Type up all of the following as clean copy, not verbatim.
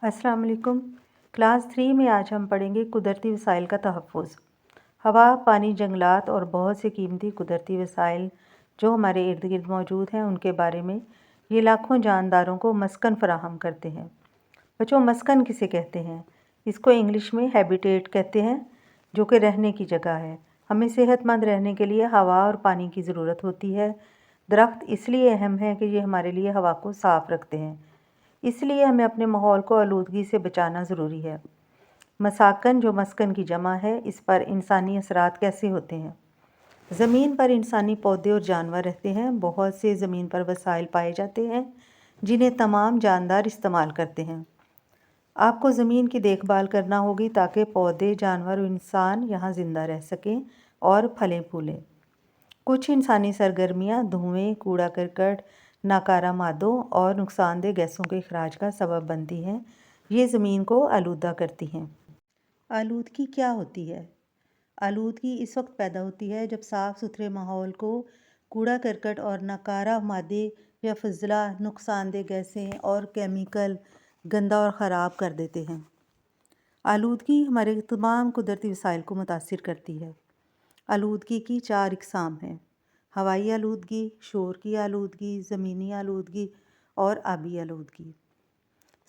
अस्सलाम वालेकुम। क्लास 3 में आज हम पढ़ेंगे कुदरती वसाइल का तहफ़्फ़ुज़। हवा, पानी, जंगलात और बहुत से कीमती कुदरती वसाइल जो हमारे इर्द गिर्द मौजूद हैं उनके बारे में ये लाखों जानदारों को मस्कन फ़राहम करते हैं। बच्चों, मस्कन किसे कहते हैं? इसको इंग्लिश में हैबिटेट कहते हैं, जो कि रहने की जगह है। हमें सेहतमंद रहने के लिए हवा और पानी की ज़रूरत होती है। दरख्त इसलिए अहम है कि ये हमारे लिए हवा को साफ़ रखते हैं, इसलिए हमें अपने माहौल को आलूदगी से बचाना ज़रूरी है। मसाकन, जो मस्कन की जमा है, इस पर इंसानी असरात कैसे होते हैं? ज़मीन पर इंसानी पौधे और जानवर रहते हैं। बहुत से ज़मीन पर वसाइल पाए जाते हैं जिन्हें तमाम जानदार इस्तेमाल करते हैं। आपको ज़मीन की देखभाल करना होगी ताकि पौधे, जानवर और इंसान यहाँ ज़िंदा रह सकें और फलें फूलें। कुछ इंसानी सरगर्मियाँ धुएँ, कूड़ा करकट, नाकारा मादों और नुकसानदेह गैसों के अखराज का सबब बनती हैं। ये ज़मीन को आलूदा करती हैं। आलूदगी क्या होती है? आलूदगी इस वक्त पैदा होती है जब साफ़ सुथरे माहौल को कूड़ा करकट और नाकारा मादे या फजला, नुकसानदेह गैसें और केमिकल गंदा और ख़राब कर देते हैं। आलूदगी हमारे तमाम कुदरती वसाइल को मुतासिर करती है। आलूदगी की 4 इक़साम हैं: हवाई आलूदगी, शोर की आलूदगी, ज़मीनी आलूदगी और आबी आलूदगी।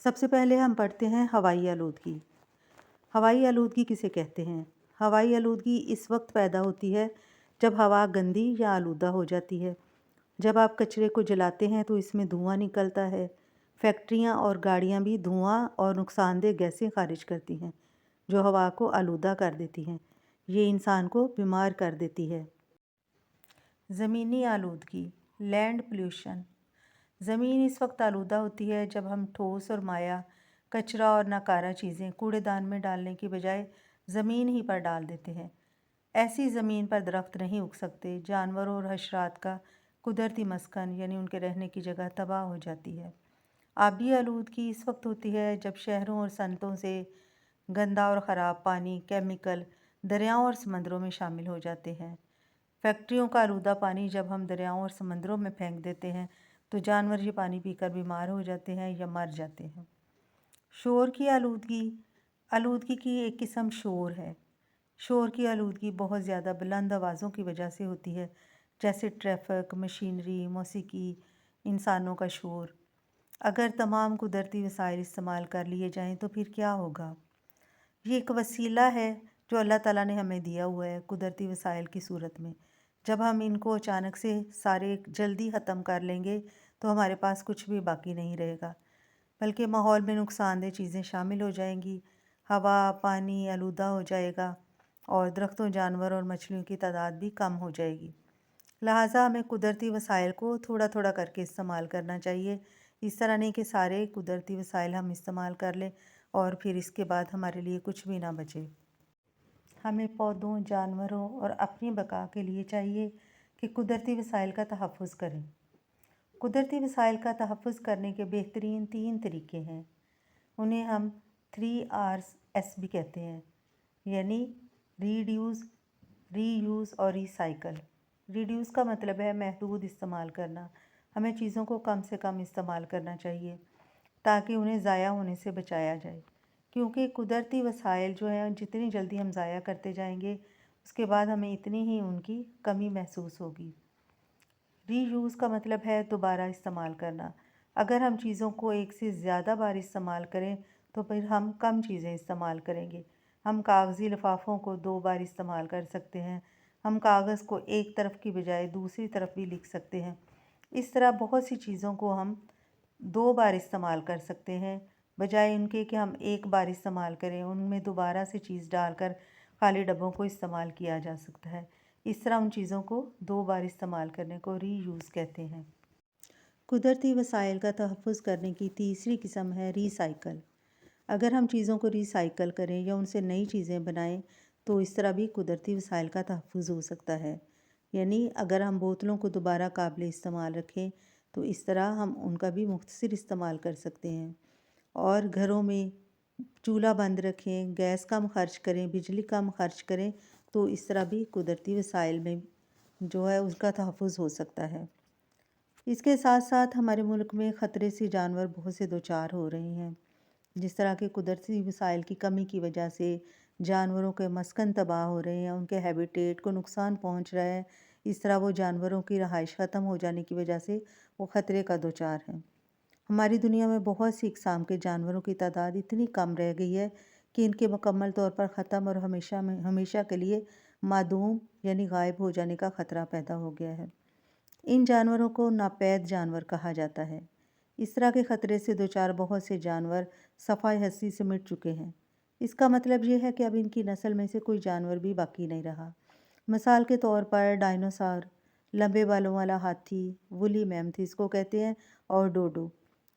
सबसे पहले हम पढ़ते हैं हवाई आलूदगी। हवाई आलूदगी किसे कहते हैं? हवाई आलूदगी इस वक्त पैदा होती है जब हवा गंदी या आलूदा हो जाती है। जब आप कचरे को जलाते हैं तो इसमें धुआं निकलता है। फैक्ट्रियाँ और गाड़ियाँ भी धुआं और नुकसानदेह गैसें खारिज करती हैं, जो हवा को आलूदा कर देती हैं। ये इंसान को बीमार कर देती है। ज़मीनी आलूदगी, लैंड पोल्यूशन। ज़मीन इस वक्त आलूदा होती है जब हम ठोस और माया, कचरा और नाकारा चीज़ें कूड़ेदान में डालने की बजाय ज़मीन ही पर डाल देते हैं। ऐसी ज़मीन पर दरख्त नहीं उग सकते। जानवरों और हशरात का कुदरती मस्कन यानी उनके रहने की जगह तबाह हो जाती है। आबी आलूदगी इस वक्त होती है जब शहरों और सनतों से गंदा और ख़राब पानी, केमिकल दरियाओं और समंदरों में शामिल हो जाते हैं। फैक्ट्रियों का आलूदा पानी जब हम दरियाओं और समंदरों में फेंक देते हैं तो जानवर ये पानी पीकर बीमार हो जाते हैं या मर जाते हैं। शोर की आलूदगी, आलूदगी की एक किस्म शोर है। शोर की आलूदगी बहुत ज़्यादा बुलंद आवाज़ों की वजह से होती है, जैसे ट्रैफिक, मशीनरी, मौसीकी, इंसानों का शोर। अगर तमाम कुदरती वसाइल इस्तेमाल कर लिए जाएं तो फिर क्या होगा? ये एक वसीला है जो अल्लाह ताला ने हमें दिया हुआ है कुदरती वसाइल की सूरत में। जब हम इनको अचानक से सारे जल्दी ख़त्म कर लेंगे तो हमारे पास कुछ भी बाकी नहीं रहेगा, बल्कि माहौल में नुकसानदेह चीज़ें शामिल हो जाएंगी। हवा, पानी आलूदा हो जाएगा और दरख्तों, जानवर और मछलियों की तादाद भी कम हो जाएगी। लिहाजा हमें कुदरती वसाइल को थोड़ा थोड़ा करके इस्तेमाल करना चाहिए। इस तरह नहीं कि सारे कुदरती वसाइल हम इस्तेमाल कर लें और फिर इसके बाद हमारे लिए कुछ भी ना बचे। हमें पौधों, जानवरों और अपनी बका के लिए चाहिए कि कुदरती वसाइल का तहफ़्फ़ुज़ करें। कुदरती वसाइल का तहफ़्फ़ुज़ करने के बेहतरीन 3 तरीके हैं। उन्हें हम 3Rs भी कहते हैं, यानी रीड्यूस, रीयूज़ और रिसाइकल। रीड्यूस का मतलब है महदूद इस्तेमाल करना। हमें चीज़ों को कम से कम इस्तेमाल करना चाहिए ताकि उन्हें ज़ाया होने से बचाया जाए, क्योंकि कुदरती वसाइल जो हैं जितनी जल्दी हम ज़ाया करते जाएंगे उसके बाद हमें इतनी ही उनकी कमी महसूस होगी। रीयूज़ का मतलब है दोबारा इस्तेमाल करना। अगर हम चीज़ों को एक से ज़्यादा बार इस्तेमाल करें तो फिर हम कम चीज़ें इस्तेमाल करेंगे। हम कागज़ी लिफ़ाफ़ों को 2 बार इस्तेमाल कर सकते हैं। हम कागज़ को एक तरफ की बजाय दूसरी तरफ भी लिख सकते हैं। इस तरह बहुत सी चीज़ों को हम 2 बार इस्तेमाल कर सकते हैं, बजाय उनके कि हम एक बार इस्तेमाल करें। उनमें दोबारा से चीज़ डालकर खाली डब्बों को इस्तेमाल किया जा सकता है। इस तरह उन चीज़ों को 2 बार इस्तेमाल करने को रीयूज़ कहते हैं। कुदरती वसाइल का तहफ़्फ़ुज़ करने की तीसरी किस्म है रिसाइकल। अगर हम चीज़ों को रिसाइकल करें या उनसे नई चीज़ें बनाएं तो इस तरह भी कुदरती वसाइल का तहफ़्फ़ुज़ हो सकता है। यानी अगर हम बोतलों को दोबारा काबिल इस्तेमाल रखें तो इस तरह हम उनका भी मुख्तसर इस्तेमाल कर सकते हैं। और घरों में चूल्हा बंद रखें, गैस कम खर्च करें, बिजली कम खर्च करें, तो इस तरह भी कुदरती वसाइल में जो है उसका तहफ़्फ़ुज़ हो सकता है। इसके साथ साथ हमारे मुल्क में ख़तरे से जानवर बहुत से दो चार हो रहे हैं, جس طرح کے قدرتی وسائل کی کمی کی وجہ سے جانوروں کے مسکن تباہ ہو رہے ہیں، ان کے ہیبیٹیٹ کو نقصان پہنچ رہا ہے، اس طرح وہ جانوروں کی رہائش ختم ہو جانے کی وجہ سے وہ خطرے کا دوچار ہیں۔ ہماری دنیا میں بہت سی اقسام کے جانوروں کی تعداد اتنی کم رہ گئی ہے کہ ان کے مکمل طور پر ختم اور ہمیشہ کے لیے معدوم یعنی غائب ہو جانے کا خطرہ پیدا ہو گیا ہے۔ ان جانوروں کو ناپید جانور کہا جاتا ہے۔ اس طرح کے خطرے سے دوچار بہت سے جانور صفحۂ ہستی سے مٹ چکے ہیں۔ اس کا مطلب یہ ہے کہ اب ان کی نسل میں سے کوئی جانور بھی باقی نہیں رہا۔ مثال کے طور پر ڈائنوسار، لمبے بالوں والا ہاتھی، وولی میمتھ اس کو کہتے ہیں، اور ڈوڈو۔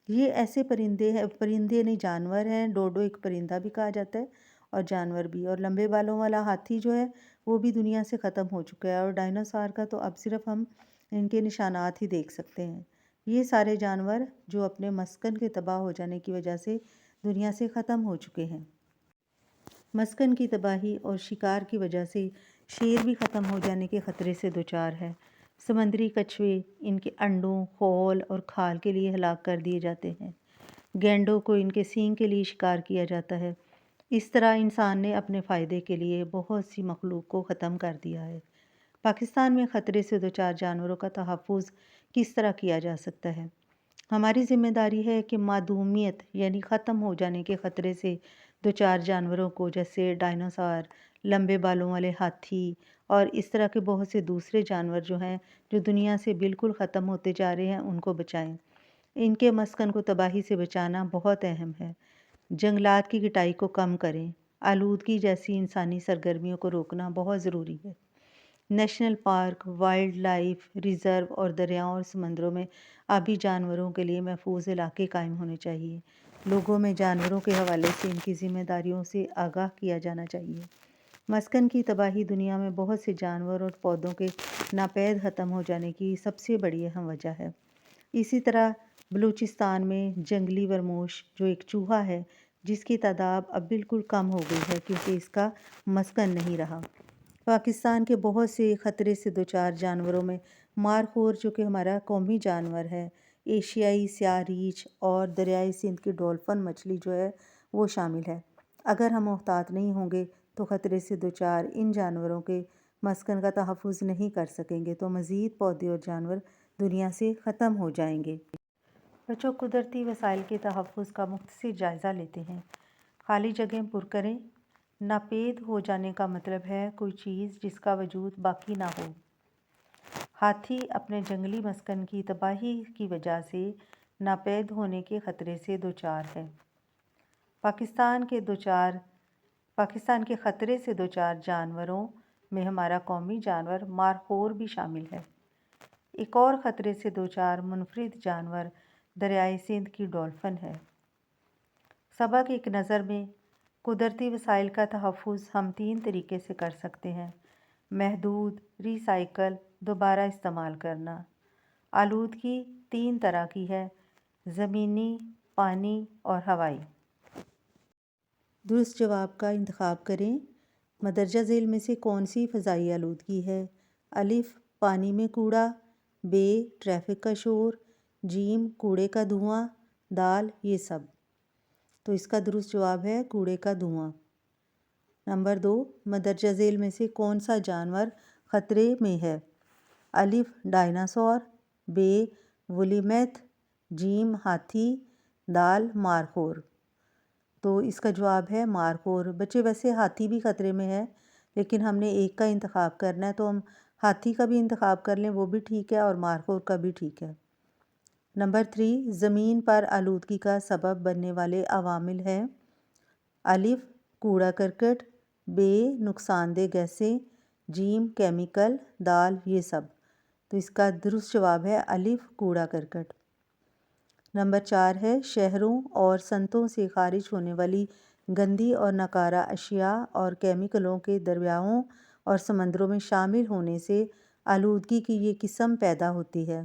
یہ ایسے پرندے نہیں جانور ہیں۔ ڈوڈو ایک پرندہ بھی کہا جاتا ہے اور جانور بھی، اور لمبے بالوں والا ہاتھی جو ہے وہ بھی دنیا سے ختم ہو چکا ہے، اور ڈائنوسار کا تو اب صرف ہم ان کے نشانات ہی دیکھ سکتے ہیں۔ یہ سارے جانور جو اپنے مسکن کے تباہ ہو جانے کی وجہ سے دنیا سے ختم ہو چکے ہیں۔ مسکن کی تباہی اور شکار کی وجہ سے شیر بھی ختم ہو جانے کے خطرے سے دوچار ہے۔ سمندری کچھوے ان کے انڈوں، خول اور کھال کے لیے ہلاک کر دیے جاتے ہیں۔ گینڈوں کو ان کے سینگ کے لیے شکار کیا جاتا ہے۔ اس طرح انسان نے اپنے فائدے کے لیے بہت سی مخلوق کو ختم کر دیا ہے۔ پاکستان میں خطرے سے دوچار جانوروں کا تحفظ کس طرح کیا جا سکتا ہے؟ ہماری ذمہ داری ہے کہ معدومیت یعنی ختم ہو جانے کے خطرے سے دوچار جانوروں کو، جیسے ڈائنوسار، لمبے بالوں والے ہاتھی اور اس طرح کے بہت سے دوسرے جانور جو ہیں جو دنیا سے بالکل ختم ہوتے جا رہے ہیں، ان کو بچائیں۔ ان کے مسکن کو تباہی سے بچانا بہت اہم ہے۔ جنگلات کی کٹائی کو کم کریں۔ آلودگی جیسی انسانی سرگرمیوں کو روکنا بہت ضروری ہے۔ National park, wildlife reserve اور دریاؤں اور سمندروں میں آبی جانوروں کے لیے محفوظ علاقے قائم ہونے چاہیے۔ لوگوں میں جانوروں کے حوالے سے ان کی ذمہ داریوں سے آگاہ کیا جانا چاہیے۔ مسکن کی تباہی دنیا میں بہت سے جانور اور پودوں کے ناپید ختم ہو جانے کی سب سے بڑی اہم وجہ ہے۔ اسی طرح بلوچستان میں جنگلی ورموش جو ایک چوہا ہے، جس کی تعداد اب بالکل کم ہو گئی ہے کیونکہ اس کا مسکن نہیں رہا۔ پاکستان کے بہت سے خطرے سے دوچار جانوروں میں مارخور جو کہ ہمارا قومی جانور ہے، ایشیائی سیاہ ریچھ اور دریائے سندھ کی ڈولفن مچھلی جو ہے وہ شامل ہے۔ اگر ہم محتاط نہیں ہوں گے تو خطرے سے دوچار ان جانوروں کے مسکن کا تحفظ نہیں کر سکیں گے تو مزید پودے اور جانور دنیا سے ختم ہو جائیں گے۔ بچوں، قدرتی وسائل کے تحفظ کا مختصر جائزہ لیتے ہیں۔ خالی جگہیں پر کریں۔ ناپید ہو جانے کا مطلب ہے کوئی چیز جس کا وجود باقی نہ ہو۔ ہاتھی اپنے جنگلی مسکن کی تباہی کی وجہ سے ناپید ہونے کے خطرے سے دوچار ہے۔ پاکستان کے خطرے سے دوچار جانوروں میں ہمارا قومی جانور مارخور بھی شامل ہے۔ ایک اور خطرے سے دوچار منفرد جانور دریائے سندھ کی ڈولفن ہے۔ سبق ایک نظر میں قدرتی وسائل کا تحفظ ہم 3 طریقے سے کر سکتے ہیں: محدود، ری سائیکل، دوبارہ استعمال کرنا۔ آلودگی 3 طرح کی ہے: زمینی، پانی اور ہوائی۔ درست جواب کا انتخاب کریں۔ مندرجہ ذیل میں سے کون سی فضائی آلودگی ہے؟ الف، پانی میں کوڑا، ب، ٹریفک کا شور، جیم، کوڑے کا دھواں، دال، یہ سب۔ تو اس کا درست جواب ہے کوڑے کا دھواں۔ نمبر 2، مندرجہ ذیل میں سے کون سا جانور خطرے میں ہے؟ الف، ڈائناسور، ب، وولی میمتھ، جیم، ہاتھی، دال، مارخور۔ تو اس کا جواب ہے مارخور۔ بچے، ویسے ہاتھی بھی خطرے میں ہے لیکن ہم نے ایک کا انتخاب کرنا ہے، تو ہم ہاتھی کا بھی انتخاب کر لیں، وہ بھی ٹھیک ہے، اور مارخور کا بھی ٹھیک ہے۔ نمبر 3، زمین پر آلودگی کا سبب بننے والے عوامل ہیں: الف، کوڑا کرکٹ، ب، نقصان دہ گیسیں، جیم، کیمیکل، دال، یہ سب۔ تو اس کا درست جواب ہے الف، کوڑا کرکٹ۔ نمبر 4 ہے شہروں اور صنعتوں سے خارج ہونے والی گندی اور ناکارہ اشیاء اور کیمیکلوں کے دریاؤں اور سمندروں میں شامل ہونے سے آلودگی کی یہ قسم پیدا ہوتی ہے: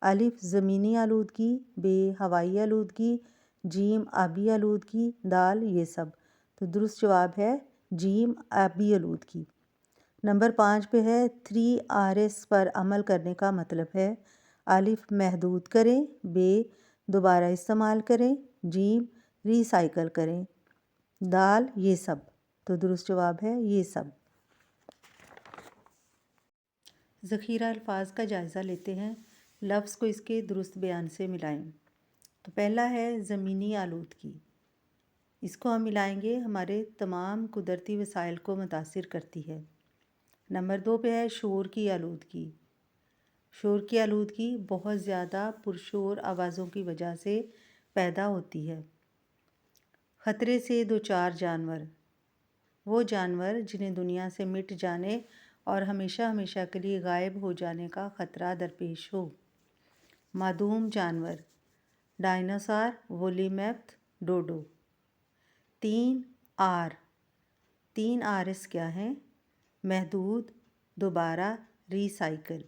الف، زمینی آلودگی، ب، ہوائی آلودگی، جیم، آبی آلودگی، دال، یہ سب۔ تو درست جواب ہے جیم، آبی آلودگی۔ نمبر 5 پہ ہے 3Rs پر عمل کرنے کا مطلب ہے: الف، محدود کریں، ب، دوبارہ استعمال کریں، جیم، ریسائیکل کریں۔ دال یہ سب، تو درست جواب ہے یہ سب۔ ذخیرہ الفاظ کا جائزہ لیتے ہیں، لفظ کو اس کے درست بیان سے ملائیں۔ تو پہلا ہے زمینی آلودگی، اس کو ہم ملائیں گے ہمارے تمام قدرتی وسائل کو متاثر کرتی ہے۔ نمبر 2 پہ ہے شور کی آلودگی۔ شور کی آلودگی بہت زیادہ پرشور آوازوں کی وجہ سے پیدا ہوتی ہے۔ خطرے سے دوچار جانور، وہ جانور جنہیں دنیا سے مٹ جانے اور ہمیشہ ہمیشہ کے لیے غائب ہو جانے کا خطرہ درپیش ہو۔ معدوم جانور، ڈائناسار، وولی میمتھ، ڈوڈو۔ 3 آر، 3 آرس کیا ہیں؟ محدود، دوبارہ، ری سائیکل۔